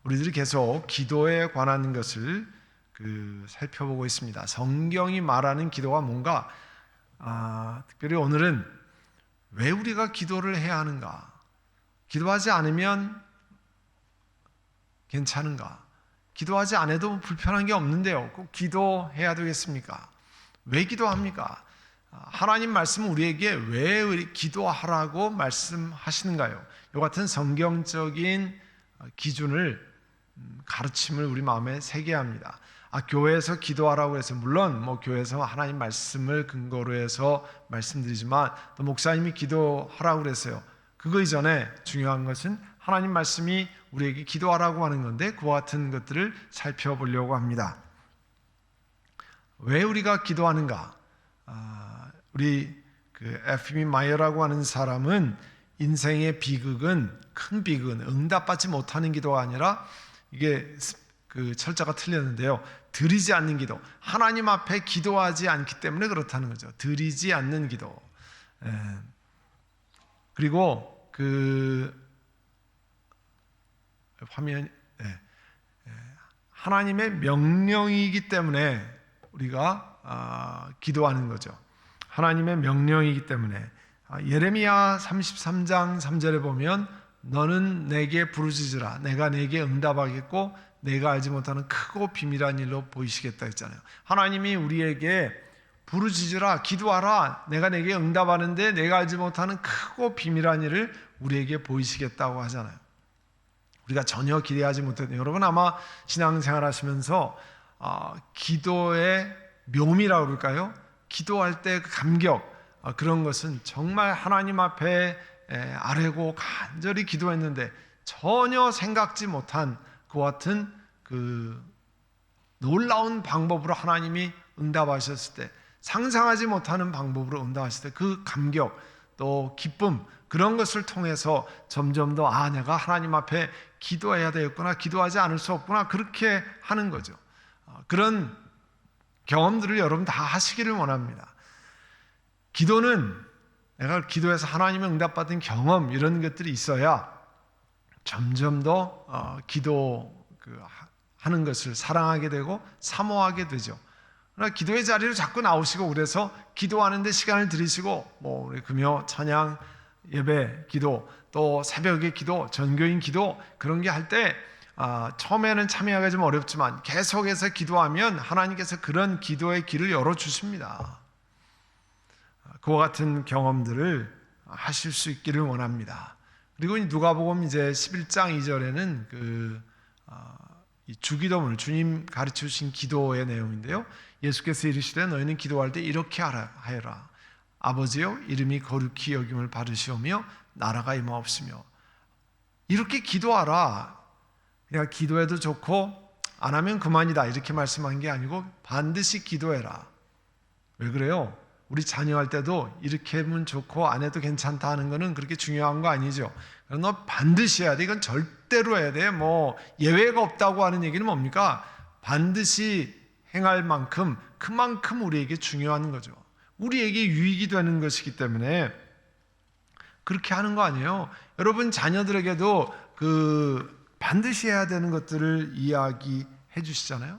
우리들이 계속 기도에 관한 것을 살펴보고 있습니다. 성경이 말하는 기도가 뭔가, 특별히 오늘은 왜 우리가 기도를 해야 하는가? 기도하지 않으면 괜찮은가? 기도하지 않아도 불편한 게 없는데요. 꼭 기도해야 되겠습니까? 왜 기도합니까? 하나님 말씀은 우리에게 왜 기도하라고 말씀하시는가요? 이 같은 성경적인 기준을, 가르침을 우리 마음에 새겨야 합니다. 교회에서 기도하라고 해서, 물론 교회에서 하나님 말씀을 근거로 해서 말씀드리지만, 또 목사님이 기도하라고 그랬어요. 그거 이전에 중요한 것은 하나님 말씀이 우리에게 기도하라고 하는 건데, 그와 같은 것들을 살펴보려고 합니다. 왜 우리가 기도하는가? 우리 F.B. 마이어라고 하는 사람은 인생의 비극은, 큰 비극은 응답받지 못하는 기도가 아니라, 이게 철자가 틀렸는데요, 드리지 않는 기도, 하나님 앞에 기도하지 않기 때문에 그렇다는 거죠. 드리지 않는 기도. 그리고 화면, 하나님의 명령이기 때문에 우리가 기도하는 거죠. 하나님의 명령이기 때문에. 예레미야 33장 3절에 보면, 너는 내게 부르짖으라, 내가 내게 응답하겠고 내가 알지 못하는 크고 비밀한 일로 보이시겠다 했잖아요. 하나님이 우리에게 부르짖으라, 기도하라, 내가 내게 응답하는데 내가 알지 못하는 크고 비밀한 일을 우리에게 보이시겠다고 하잖아요. 우리가 전혀 기대하지 못했던, 여러분 아마 신앙생활 하시면서 기도의 묘미라고 그럴까요? 기도할 때 그 감격, 그런 것은 정말 하나님 앞에 아뢰고 간절히 기도했는데 전혀 생각지 못한 그와 같은 놀라운 방법으로 하나님이 응답하셨을 때, 상상하지 못하는 방법으로 응답하셨을 때 그 감격, 또 기쁨, 그런 것을 통해서 점점 더 내가 하나님 앞에 기도해야 되겠구나, 기도하지 않을 수 없구나, 그렇게 하는 거죠. 그런 경험들을 여러분 다 하시기를 원합니다. 기도는 내가 기도해서 하나님의 응답받은 경험, 이런 것들이 있어야 점점 더 기도하는 것을 사랑하게 되고 사모하게 되죠. 그러나 기도의 자리로 자꾸 나오시고, 그래서 기도하는데 시간을 들이시고, 우리 금요 찬양 예배 기도, 또 새벽의 기도, 전교인 기도, 그런 게 할 때 처음에는 참여하기가 좀 어렵지만 계속해서 기도하면 하나님께서 그런 기도의 길을 열어주십니다. 그와 같은 경험들을 하실 수 있기를 원합니다. 그리고 누가복음 이제 11장 2절에는 이 주기도문을, 주님 가르쳐 주신 기도의 내용인데요, 예수께서 이르시되 너희는 기도할 때 이렇게 하여라. 아버지여, 이름이 거룩히 여김을 받으시오며 나라가 임하옵시며. 이렇게 기도하라. 그냥 기도해도 좋고 안 하면 그만이다, 이렇게 말씀한 게 아니고 반드시 기도해라. 왜 그래요? 우리 자녀할 때도 이렇게 하면 좋고 안 해도 괜찮다 하는 거는 그렇게 중요한 거 아니죠. 너 반드시 해야 돼, 이건 절대로 해야 돼, 예외가 없다고 하는 얘기는 뭡니까? 반드시 행할 만큼, 그만큼 우리에게 중요한 거죠. 우리에게 유익이 되는 것이기 때문에 그렇게 하는 거 아니에요. 여러분 자녀들에게도 반드시 해야 되는 것들을 이야기해 주시잖아요.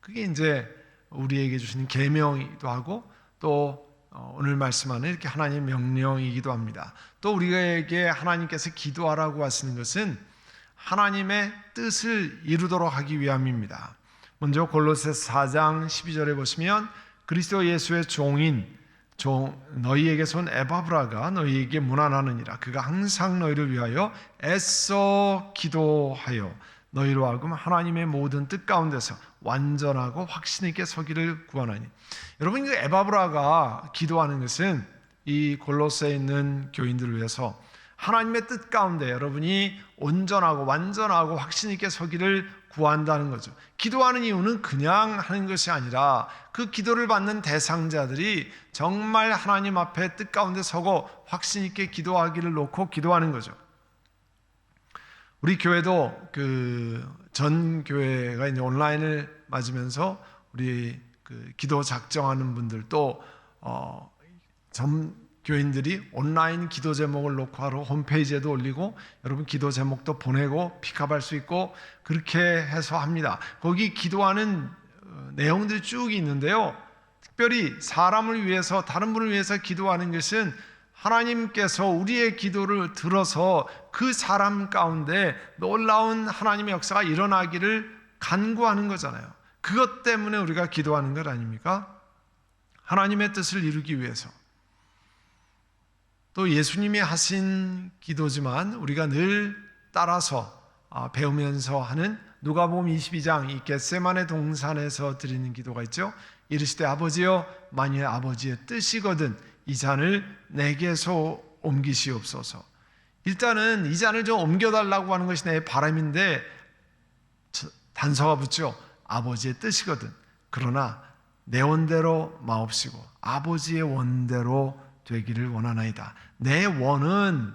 그게 이제 우리에게 주시는 계명이기도 하고, 또 오늘 말씀하는 이렇게 하나님의 명령이기도 합니다. 또 우리에게 하나님께서 기도하라고 하시는 것은 하나님의 뜻을 이루도록 하기 위함입니다. 먼저 골로새서 4장 12절에 보시면, 그리스도 예수의 종인 너희에게서 온 에바브라가 너희에게 문안하느니라. 그가 항상 너희를 위하여 애써 기도하여 너희로 하여금 하나님의 모든 뜻 가운데서 완전하고 확신 있게 서기를 구하나니. 여러분, 이 에바브라가 기도하는 것은 이 골로새에 있는 교인들을 위해서 하나님의 뜻 가운데 여러분이 온전하고 완전하고 확신 있게 서기를 구한다는 거죠. 기도하는 이유는 그냥 하는 것이 아니라 그 기도를 받는 대상자들이 정말 하나님 앞에 뜻 가운데 서고 확신 있게 기도하기를 놓고 기도하는 거죠. 우리 교회도 전 교회가 이제 온라인을 맞으면서 우리 기도 작정하는 분들, 또 전 교인들이 온라인 기도 제목을 놓고 하러 홈페이지에도 올리고 여러분 기도 제목도 보내고 픽업할 수 있고 그렇게 해서 합니다. 거기 기도하는 내용들이 쭉 있는데요. 특별히 사람을 위해서 다른 분을 위해서 기도하는 것은 하나님께서 우리의 기도를 들어서 그 사람 가운데 놀라운 하나님의 역사가 일어나기를 간구하는 거잖아요. 그것 때문에 우리가 기도하는 것 아닙니까? 하나님의 뜻을 이루기 위해서. 또 예수님이 하신 기도지만 우리가 늘 따라서 배우면서 하는 누가복음 22장 이 겟세마네 동산에서 드리는 기도가 있죠. 이르시되 아버지여 만일 아버지의 뜻이거든 이 잔을 내게서 옮기시옵소서. 일단은 이 잔을 좀 옮겨달라고 하는 것이 내 바람인데 단서가 붙죠. 아버지의 뜻이거든. 그러나 내 원대로 마옵시고 아버지의 원대로 되기를 원하나이다. 내 원은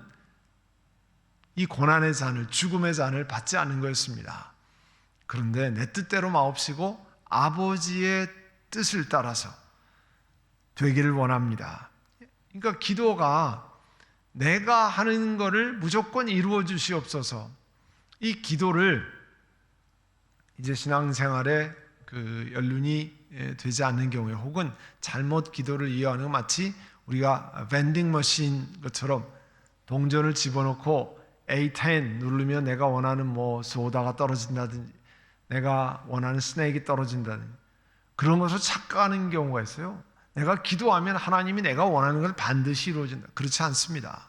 이 고난의 잔을 죽음의 잔을 받지 않는 거였습니다. 그런데 내 뜻대로 마옵시고 아버지의 뜻을 따라서 되기를 원합니다. 그러니까 기도가 내가 하는 것을 무조건 이루어 주시옵소서. 이 기도를 이제 신앙생활에 그 연륜이 되지 않는 경우에 혹은 잘못 기도를 이해하는 마치 우리가 밴딩 머신 것처럼 동전을 집어넣고 A10 누르면 내가 원하는 뭐 소다가 떨어진다든지 내가 원하는 스낵이 떨어진다든지 그런 것을 착각하는 경우가 있어요. 내가 기도하면 하나님이 내가 원하는 걸 반드시 이루어진다. 그렇지 않습니다.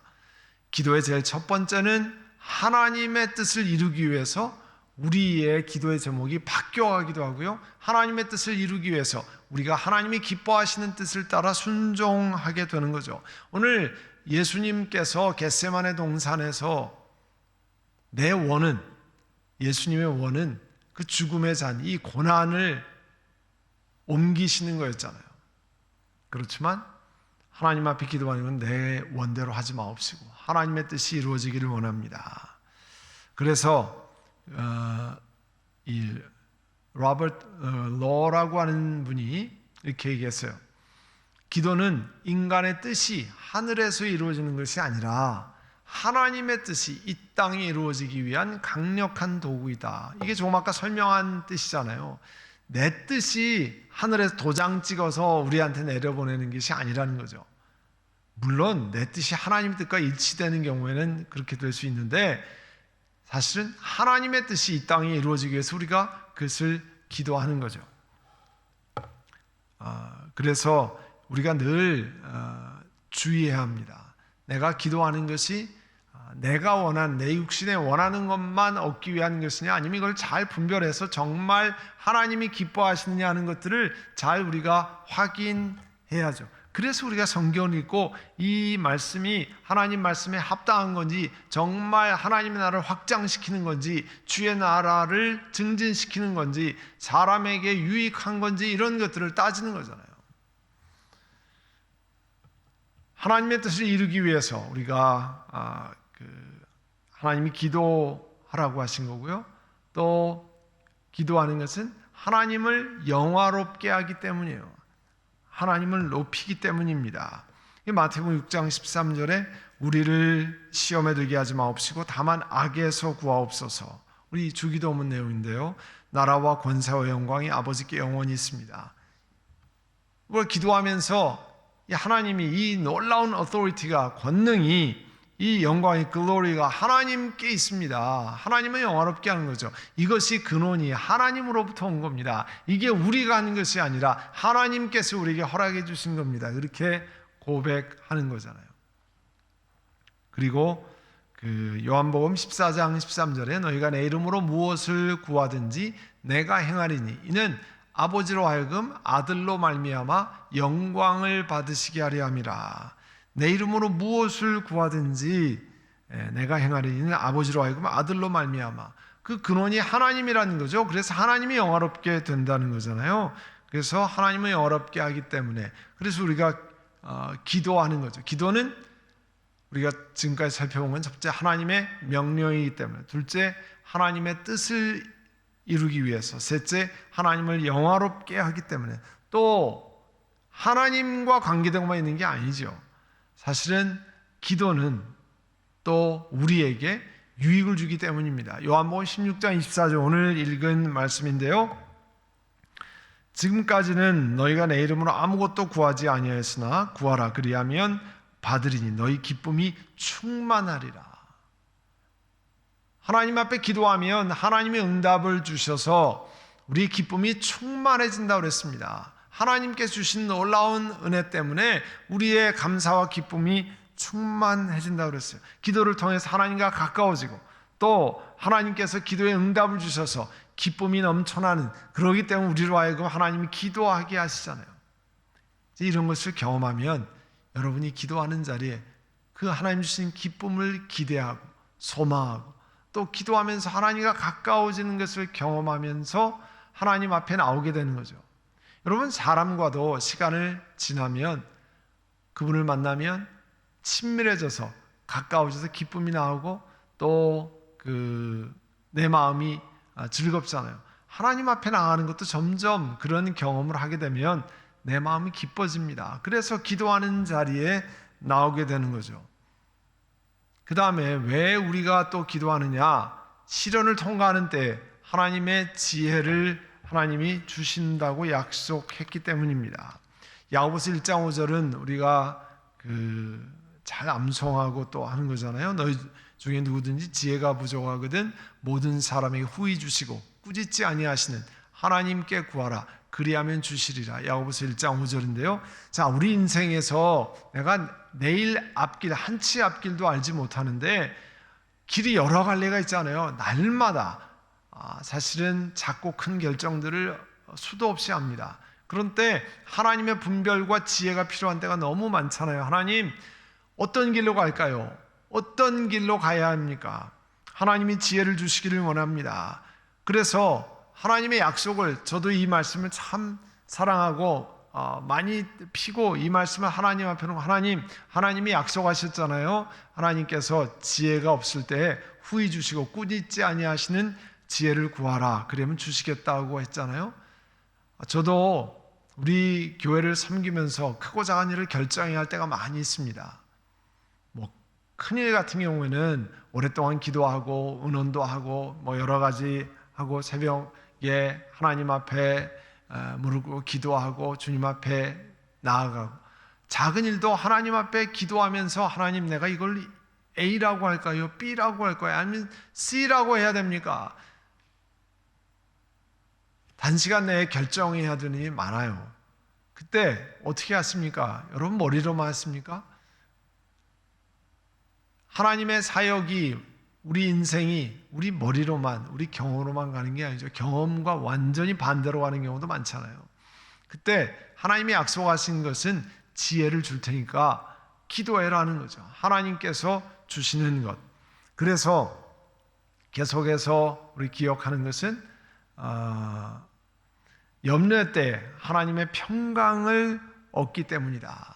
기도의 제일 첫 번째는 하나님의 뜻을 이루기 위해서 우리의 기도의 제목이 바뀌어가기도 하고요. 하나님의 뜻을 이루기 위해서 우리가 하나님이 기뻐하시는 뜻을 따라 순종하게 되는 거죠. 오늘 예수님께서 겟세마네 동산에서 내 원은 예수님의 원은 그 죽음의 잔, 이 고난을 옮기시는 거였잖아요. 그렇지만 하나님 앞에 기도하는 건 내 원대로 하지 마옵시고 하나님의 뜻이 이루어지기를 원합니다. 그래서 이 로버트 로라고 하는 분이 이렇게 얘기했어요. 기도는 인간의 뜻이 하늘에서 이루어지는 것이 아니라 하나님의 뜻이 이 땅에 이루어지기 위한 강력한 도구이다. 이게 조금 아까 설명한 뜻이잖아요. 내 뜻이 하늘에서 도장 찍어서 우리한테 내려보내는 것이 아니라는 거죠. 물론 내 뜻이 하나님의 뜻과 일치되는 경우에는 그렇게 될 수 있는데 사실은 하나님의 뜻이 이 땅에 이루어지기 위해서 우리가 그것을 기도하는 거죠. 그래서 우리가 늘 주의해야 합니다. 내가 기도하는 것이 내가 원하는 내 육신에 원하는 것만 얻기 위한 것이냐 아니면 이걸 잘 분별해서 정말 하나님이 기뻐하시느냐 하는 것들을 잘 우리가 확인해야죠. 그래서 우리가 성경을 읽고 이 말씀이 하나님 말씀에 합당한 건지 정말 하나님의 나라를 확장시키는 건지 주의 나라를 증진시키는 건지 사람에게 유익한 건지 이런 것들을 따지는 거잖아요. 하나님의 뜻을 이루기 위해서 우리가 하나님이 기도하라고 하신 거고요. 또 기도하는 것은 하나님을 영화롭게 하기 때문이에요. 하나님을 높이기 때문입니다. 마태복음 6장 13절에 우리를 시험에 들게 하지 마옵시고 다만 악에서 구하옵소서. 우리 주기도문 내용인데요. 나라와 권세와 영광이 아버지께 영원히 있습니다. 이걸 기도하면서 하나님이 이 놀라운 어토리티가 권능이 이 영광의 글로리가 하나님께 있습니다. 하나님을 영화롭게 하는 거죠. 이것이 근원이 하나님으로부터 온 겁니다. 이게 우리가 하는 것이 아니라 하나님께서 우리에게 허락해 주신 겁니다. 이렇게 고백하는 거잖아요. 그리고 요한복음 14장 13절에 너희가 내 이름으로 무엇을 구하든지 내가 행하리니 이는 아버지로 하여금 아들로 말미암아 영광을 받으시게 하려 함이라. 내 이름으로 무엇을 구하든지 내가 행하리니 아버지로 하여금 아들로 말미암아. 그 근원이 하나님이라는 거죠. 그래서 하나님이 영화롭게 된다는 거잖아요. 그래서 하나님을 영화롭게 하기 때문에 그래서 우리가 기도하는 거죠. 기도는 우리가 지금까지 살펴본 건 첫째 하나님의 명령이기 때문에 둘째 하나님의 뜻을 이루기 위해서 셋째 하나님을 영화롭게 하기 때문에 또 하나님과 관계된 것만 있는 게 아니죠. 사실은 기도는 또 우리에게 유익을 주기 때문입니다. 요한복음 16장 24절 오늘 읽은 말씀인데요. 지금까지는 너희가 내 이름으로 아무것도 구하지 아니하였으나 구하라 그리하면 받으리니 너희 기쁨이 충만하리라. 하나님 앞에 기도하면 하나님의 응답을 주셔서 우리 기쁨이 충만해진다고 그랬습니다. 하나님께 주신 놀라운 은혜 때문에 우리의 감사와 기쁨이 충만해진다고 그랬어요. 기도를 통해서 하나님과 가까워지고 또 하나님께서 기도에 응답을 주셔서 기쁨이 넘쳐나는, 그러기 때문에 우리로 하여금 하나님이 기도하게 하시잖아요. 이런 것을 경험하면 여러분이 기도하는 자리에 그 하나님 주신 기쁨을 기대하고 소망하고 또 기도하면서 하나님과 가까워지는 것을 경험하면서 하나님 앞에 나오게 되는 거죠. 여러분, 사람과도 시간을 지나면 그분을 만나면 친밀해져서 가까워져서 기쁨이 나오고 또 내 마음이 즐겁잖아요. 하나님 앞에 나가는 것도 점점 그런 경험을 하게 되면 내 마음이 기뻐집니다. 그래서 기도하는 자리에 나오게 되는 거죠. 그 다음에 왜 우리가 또 기도하느냐? 시련을 통과하는 때 하나님의 지혜를 하나님이 주신다고 약속했기 때문입니다. 야고보서 1장 5절은 우리가 잘 암송하고 또 하는 거잖아요. 너희 중에 누구든지 지혜가 부족하거든 모든 사람에게 후히 주시고 꾸짖지 아니하시는 하나님께 구하라 그리하면 주시리라. 야고보서 1장 5절인데요. 자, 우리 인생에서 내가 내일 앞길, 한치 앞길도 알지 못하는데 길이 여러 갈래가 있잖아요. 날마다 사실은 작고 큰 결정들을 수도 없이 합니다. 그런 때 하나님의 분별과 지혜가 필요한 때가 너무 많잖아요. 하나님, 어떤 길로 갈까요? 어떤 길로 가야 합니까? 하나님이 지혜를 주시기를 원합니다. 그래서 하나님의 약속을, 저도 이 말씀을 참 사랑하고 많이 피고 이 말씀을 하나님 앞에 놓고, 하나님이 약속하셨잖아요. 하나님께서 지혜가 없을 때 후히 주시고 꾸짖지 아니하시는 지혜를 구하라 그러면 주시겠다고 했잖아요. 저도 우리 교회를 섬기면서 크고 작은 일을 결정해야 할 때가 많이 있습니다. 큰일 같은 경우에는 오랫동안 기도하고 은원도 하고 여러 가지 하고 새벽에 하나님 앞에 무릎 꿇고 기도하고 주님 앞에 나아가고, 작은 일도 하나님 앞에 기도하면서 하나님, 내가 이걸 A라고 할까요? B라고 할까요? 아니면 C라고 해야 됩니까? 단시간 내에 결정해야 되는 일이 많아요. 그때 어떻게 하십니까? 여러분, 머리로만 하십니까? 하나님의 사역이, 우리 인생이 우리 머리로만, 우리 경험으로만 가는 게 아니죠. 경험과 완전히 반대로 가는 경우도 많잖아요. 그때 하나님이 약속하신 것은 지혜를 줄 테니까 기도해라는 거죠. 하나님께서 주시는 것. 그래서 계속해서 우리 기억하는 것은 염려 때 하나님의 평강을 얻기 때문이다.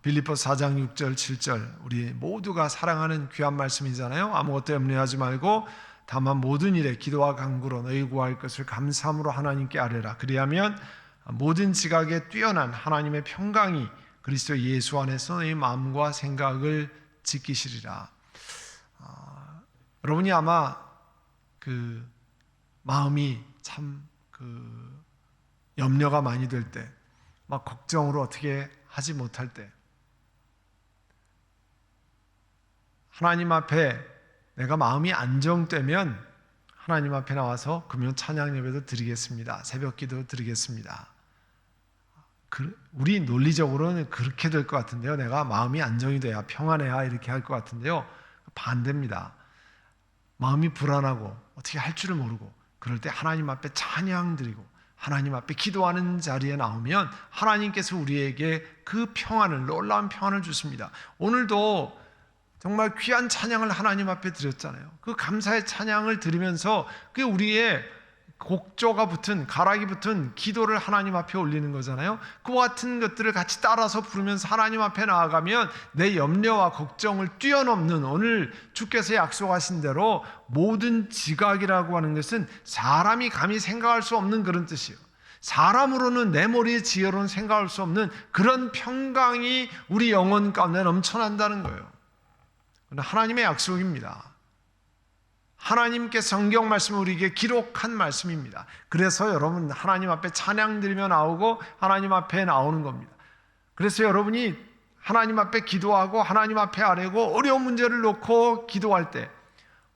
빌립보서 4장 6절 7절 우리 모두가 사랑하는 귀한 말씀이잖아요. 아무것도 염려하지 말고 다만 모든 일에 기도와 간구로 너희 구할 것을 감사함으로 하나님께 아뢰라. 그리하면 모든 지각에 뛰어난 하나님의 평강이 그리스도 예수 안에서 너희 마음과 생각을 지키시리라. 여러분이 아마 마음이 참 염려가 많이 될 때, 막 걱정으로 어떻게 하지 못할 때, 하나님 앞에 내가 마음이 안정되면 하나님 앞에 나와서 금요 찬양 예배도 드리겠습니다. 새벽 기도 드리겠습니다. 우리 논리적으로는 그렇게 될 것 같은데요. 내가 마음이 안정이 돼야, 평안해야 이렇게 할 것 같은데요. 반대입니다. 마음이 불안하고 어떻게 할 줄을 모르고 그럴 때 하나님 앞에 찬양 드리고 하나님 앞에 기도하는 자리에 나오면 하나님께서 우리에게 그 평안을, 놀라운 평안을 주십니다. 오늘도 정말 귀한 찬양을 하나님 앞에 드렸잖아요. 그 감사의 찬양을 드리면서 그 우리의 곡조가 붙은, 가락이 붙은 기도를 하나님 앞에 올리는 거잖아요. 그와 같은 것들을 같이 따라서 부르면서 하나님 앞에 나아가면 내 염려와 걱정을 뛰어넘는, 오늘 주께서 약속하신 대로 모든 지각이라고 하는 것은 사람이 감히 생각할 수 없는 그런 뜻이에요. 사람으로는 내 머리의 지혜로는 생각할 수 없는 그런 평강이 우리 영혼 가운데 넘쳐난다는 거예요. 하나님의 약속입니다. 하나님께 성경 말씀을 우리에게 기록한 말씀입니다. 그래서 여러분 하나님 앞에 찬양 드리며 나오고 하나님 앞에 나오는 겁니다. 그래서 여러분이 하나님 앞에 기도하고 하나님 앞에 아뢰고 어려운 문제를 놓고 기도할 때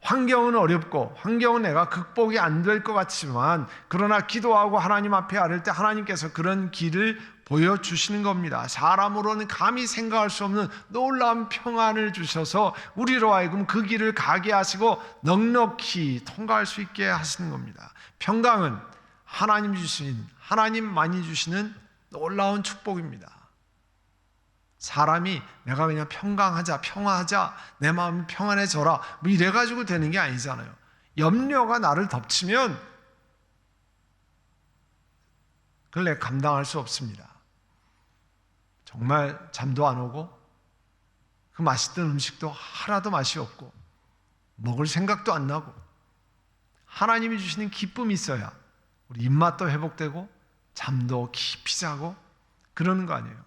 환경은 어렵고 환경은 내가 극복이 안 될 것 같지만 그러나 기도하고 하나님 앞에 아뢰을 때 하나님께서 그런 길을 보여주시는 겁니다. 사람으로는 감히 생각할 수 없는 놀라운 평안을 주셔서 우리로 하여금 그 길을 가게 하시고 넉넉히 통과할 수 있게 하시는 겁니다. 평강은 하나님만이 주시는 놀라운 축복입니다. 사람이 내가 그냥 평강하자, 평화하자, 내 마음이 평안해져라 뭐 이래가지고 되는 게 아니잖아요. 염려가 나를 덮치면 그걸 내가 감당할 수 없습니다. 정말 잠도 안 오고 그 맛있던 음식도 하나도 맛이 없고 먹을 생각도 안 나고 하나님이 주시는 기쁨이 있어야 우리 입맛도 회복되고 잠도 깊이 자고 그러는 거 아니에요.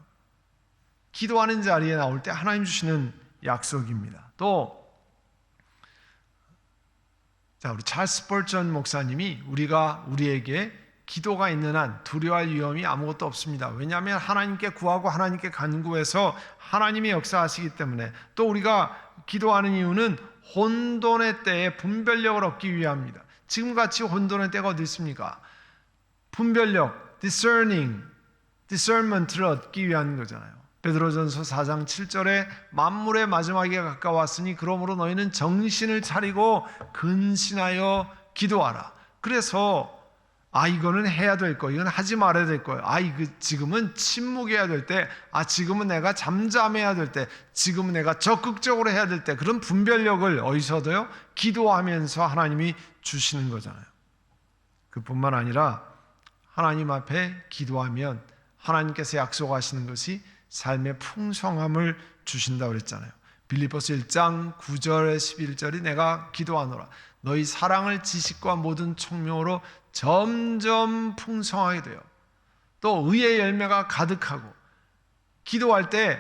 기도하는 자리에 나올 때 하나님 주시는 약속입니다. 또 우리 찰스 스펄전 목사님이 우리에게 기도가 있는 한 두려워할 위험이 아무것도 없습니다. 왜냐하면 하나님께 구하고 하나님께 간구해서 하나님이 역사하시기 때문에 또 우리가 기도하는 이유는 혼돈의 때에 분별력을 얻기 위함입니다. 지금같이 혼돈의 때가 어디 있습니까? 분별력, discernment를 얻기 위한 거잖아요. 베드로전서 4장 7절에 만물의 마지막에 가까웠으니 그러므로 너희는 정신을 차리고 근신하여 기도하라. 그래서 이거는 해야 될 거, 이건 하지 말아야 될 거예요. 지금은 침묵해야 될 때, 지금은 내가 잠잠해야 될 때, 지금은 내가 적극적으로 해야 될 때, 그런 분별력을 어디서 얻어요? 기도하면서 하나님이 주시는 거잖아요. 그뿐만 아니라 하나님 앞에 기도하면 하나님께서 약속하시는 것이 삶의 풍성함을 주신다고 그랬잖아요. 빌립보서 1장 9절에 11절이 내가 기도하노라 너희 사랑을 지식과 모든 총명으로 점점 풍성하게 돼요. 또 의의 열매가 가득하고 기도할 때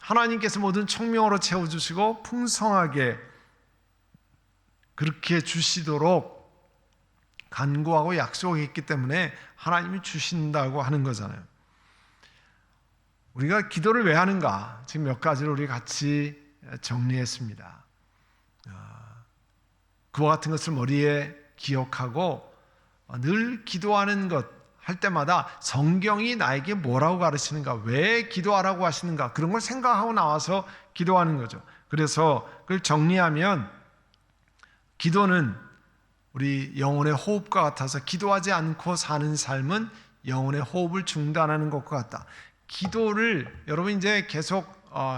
하나님께서 모든 총명으로 채워주시고 풍성하게 그렇게 주시도록 간구하고 약속했기 때문에 하나님이 주신다고 하는 거잖아요. 우리가 기도를 왜 하는가? 지금 몇 가지를 우리 같이 정리했습니다. 그와 같은 것을 머리에 기억하고 늘 기도하는 것 할 때마다 성경이 나에게 뭐라고 가르치는가, 왜 기도하라고 하시는가, 그런 걸 생각하고 나와서 기도하는 거죠. 그래서 그걸 정리하면 기도는 우리 영혼의 호흡과 같아서 기도하지 않고 사는 삶은 영혼의 호흡을 중단하는 것과 같다. 기도를 여러분 이제 계속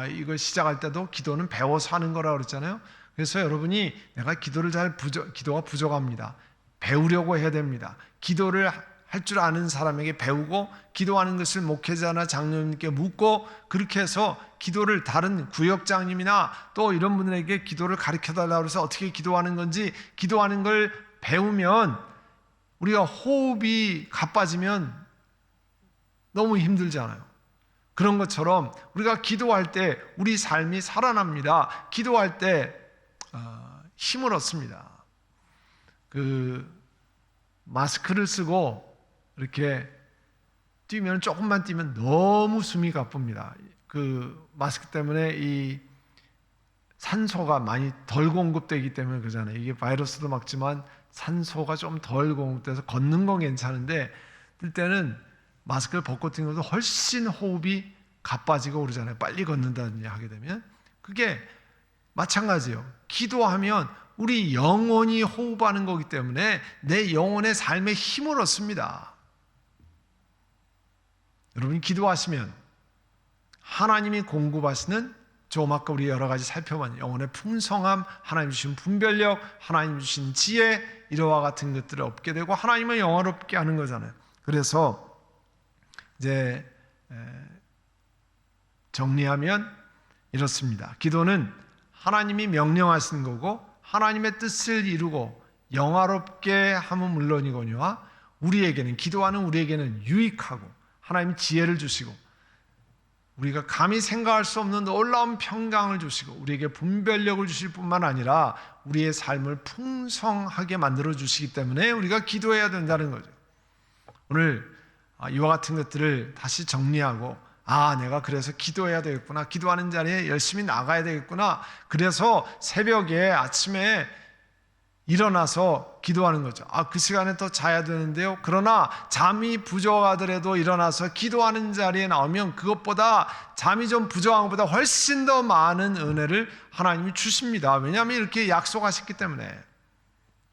이걸 시작할 때도 기도는 배워서 하는 거라고 그랬잖아요. 그래서 여러분이 내가 기도가 부족합니다. 배우려고 해야 됩니다. 기도를 할 줄 아는 사람에게 배우고 기도하는 것을 목회자나 장로님께 묻고 그렇게 해서 기도를 다른 구역장님이나 또 이런 분들에게 기도를 가르쳐달라고 해서 어떻게 기도하는 건지 기도하는 걸 배우면 우리가 호흡이 가빠지면 너무 힘들잖아요. 그런 것처럼 우리가 기도할 때 우리 삶이 살아납니다. 기도할 때 힘을 얻습니다. 마스크를 쓰고 이렇게 뛰면 조금만 뛰면 너무 숨이 가쁩니다. 마스크 때문에 이 산소가 많이 덜 공급되기 때문에 그러잖아요. 이게 바이러스도 막지만 산소가 좀 덜 공급돼서 걷는 건 괜찮은데 뛸 때는 마스크를 벗고 뛰는 것도 훨씬 호흡이 가빠지고 그러잖아요. 빨리 걷는다든지 하게 되면 그게 마찬가지예요. 기도하면 우리 영혼이 호흡하는 거기 때문에 내 영혼의 삶에 힘을 얻습니다. 여러분이 기도하시면 하나님이 공급하시는 좀 아까 우리 여러 가지 살펴본 영혼의 풍성함, 하나님 주신 분별력, 하나님 주신 지혜 이러와 같은 것들을 얻게 되고 하나님을 영화롭게 하는 거잖아요. 그래서 이제 정리하면 이렇습니다. 기도는 하나님이 명령하시는 거고 하나님의 뜻을 이루고 영화롭게 함은 물론이거니와 우리에게는, 기도하는 우리에게는 유익하고 하나님 지혜를 주시고 우리가 감히 생각할 수 없는 놀라운 평강을 주시고 우리에게 분별력을 주실 뿐만 아니라 우리의 삶을 풍성하게 만들어 주시기 때문에 우리가 기도해야 된다는 거죠. 오늘 이와 같은 것들을 다시 정리하고 내가 그래서 기도해야 되겠구나, 기도하는 자리에 열심히 나가야 되겠구나, 그래서 새벽에 아침에 일어나서 기도하는 거죠. 그 시간에 또 자야 되는데요. 그러나 잠이 부족하더라도 일어나서 기도하는 자리에 나오면 그것보다 잠이 좀 부족한 것보다 훨씬 더 많은 은혜를 하나님이 주십니다. 왜냐하면 이렇게 약속하셨기 때문에.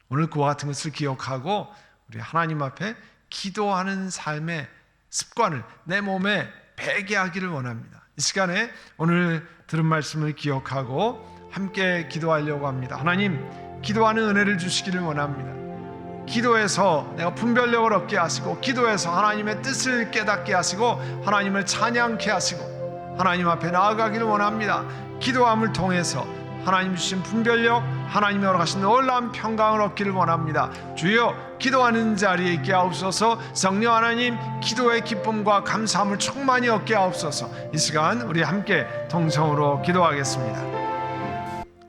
오늘 그와 같은 것을 기억하고 우리 하나님 앞에 기도하는 삶의 습관을 내 몸에 배게 하기를 원합니다. 이 시간에 오늘 들은 말씀을 기억하고 함께 기도하려고 합니다. 하나님, 기도하는 은혜를 주시기를 원합니다. 기도해서 내가 분별력을 얻게 하시고, 기도해서 하나님의 뜻을 깨닫게 하시고, 하나님을 찬양케 하시고 하나님 앞에 나아가기를 원합니다. 기도함을 통해서 하나님 주신 분별력, 하나님이 허락하신 놀라운 평강을 얻기를 원합니다. 주여, 기도하는 자리에 있게 하옵소서. 성령 하나님, 기도의 기쁨과 감사함을 충만히 얻게 하옵소서. 이 시간 우리 함께 통성으로 기도하겠습니다.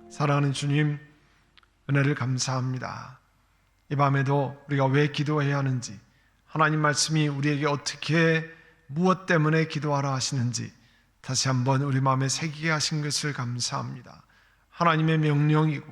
사랑하는 주님, 은혜를 감사합니다. 이 밤에도 우리가 왜 기도해야 하는지, 하나님 말씀이 우리에게 어떻게 무엇 때문에 기도하라 하시는지 다시 한번 우리 마음에 새기게 하신 것을 감사합니다. 하나님의 명령이고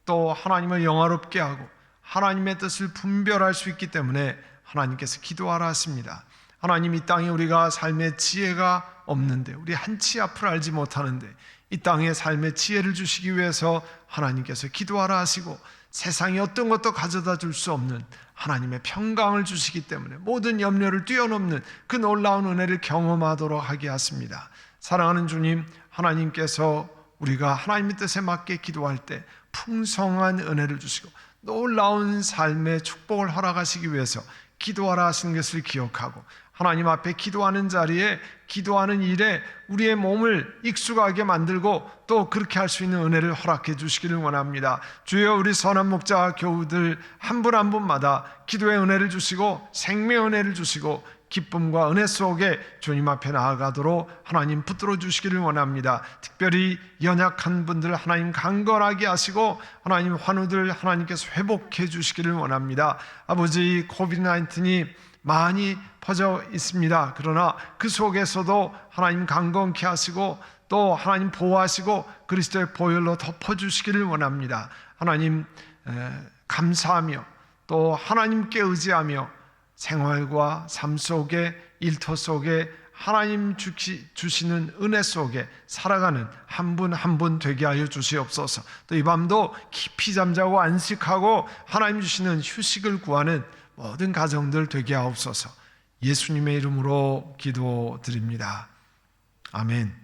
또 하나님을 영화롭게 하고 하나님의 뜻을 분별할 수 있기 때문에 하나님께서 기도하라 하십니다. 하나님, 이 땅에 우리가 삶의 지혜가 없는데, 우리 한치 앞을 알지 못하는데 이 땅에 삶의 지혜를 주시기 위해서 하나님께서 기도하라 하시고, 세상에 어떤 것도 가져다 줄 수 없는 하나님의 평강을 주시기 때문에 모든 염려를 뛰어넘는 그 놀라운 은혜를 경험하도록 하게 하십니다. 사랑하는 주님, 하나님께서 우리가 하나님의 뜻에 맞게 기도할 때 풍성한 은혜를 주시고 놀라운 삶의 축복을 허락하시기 위해서 기도하라 하신 것을 기억하고, 하나님 앞에 기도하는 자리에, 기도하는 일에 우리의 몸을 익숙하게 만들고 또 그렇게 할 수 있는 은혜를 허락해 주시기를 원합니다. 주여, 우리 선한 목자 교우들 한 분 한 분마다 기도의 은혜를 주시고 생명의 은혜를 주시고 기쁨과 은혜 속에 주님 앞에 나아가도록 하나님 붙들어 주시기를 원합니다. 특별히 연약한 분들 하나님 강건하게 하시고 하나님 환우들 하나님께서 회복해 주시기를 원합니다. 아버지, 코비드-19이 많이 퍼져 있습니다. 그러나 그 속에서도 하나님 강건케 하시고 또 하나님 보호하시고 그리스도의 보혈로 덮어주시기를 원합니다. 하나님 감사하며 또 하나님께 의지하며 생활과 삶 속에, 일터 속에 하나님 주시는 은혜 속에 살아가는 한 분 한 분 되게 하여 주시옵소서. 또 이 밤도 깊이 잠자고 안식하고 하나님 주시는 휴식을 구하는 모든 가정들 되게 하옵소서. 예수님의 이름으로 기도드립니다. 아멘.